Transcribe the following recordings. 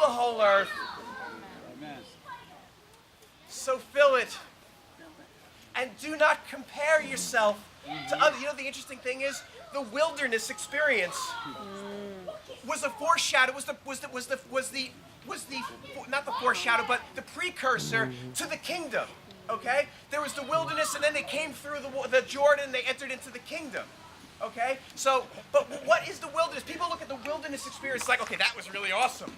the whole earth. Amen. So fill it. And do not compare yourself to others. You know, the interesting thing is, the wilderness experience was a foreshadow, not the foreshadow, but the precursor to the kingdom. Okay? There was the wilderness, and then they came through the Jordan, they entered into the kingdom. Okay? So, but what is the wilderness? People look at the wilderness experience like, okay, that was really awesome.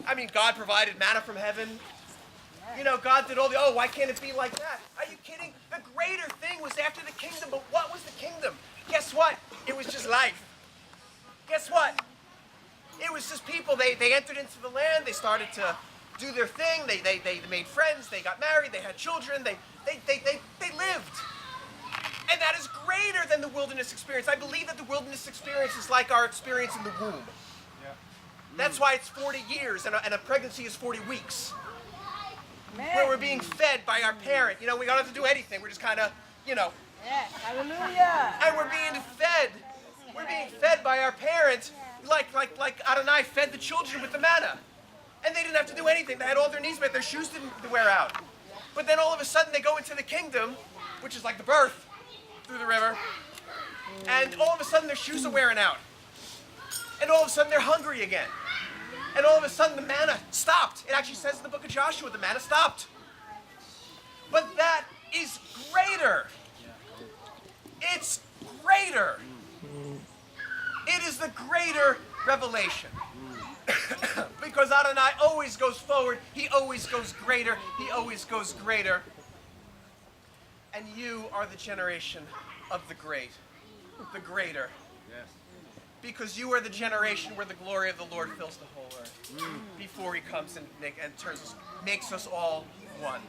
I mean, God provided manna from heaven. You know, God did all why can't it be like that? Are you kidding? The greater thing was after the kingdom, but what was the kingdom? Guess what? It was just life. Guess what? It was just people. They entered into the land. They started to do their thing. They made friends. They got married. They had children. They lived. And that is greater than the wilderness experience. I believe that the wilderness experience is like our experience in the womb. Yeah. That's why it's 40 years and a pregnancy is 40 weeks. Amen. Where we're being fed by our parent. You know, we don't have to do anything. We're just kind of, you know. Yes. Hallelujah. And we're being fed. We're being fed by our parents like Adonai fed the children with the manna. And they didn't have to do anything. They had all their needs met. Their shoes didn't wear out. But then all of a sudden they go into the kingdom, which is like the birth through the river. And all of a sudden their shoes are wearing out. And all of a sudden they're hungry again. And all of a sudden the manna stopped. It actually says in the book of Joshua, the manna stopped. But that is greater. It's greater. It is the greater revelation. Because Adonai always goes forward. He always goes greater. He always goes greater. And you are the generation of the great. The greater. Yes. Because you are the generation where the glory of the Lord fills the whole earth. Before he comes and makes us all one.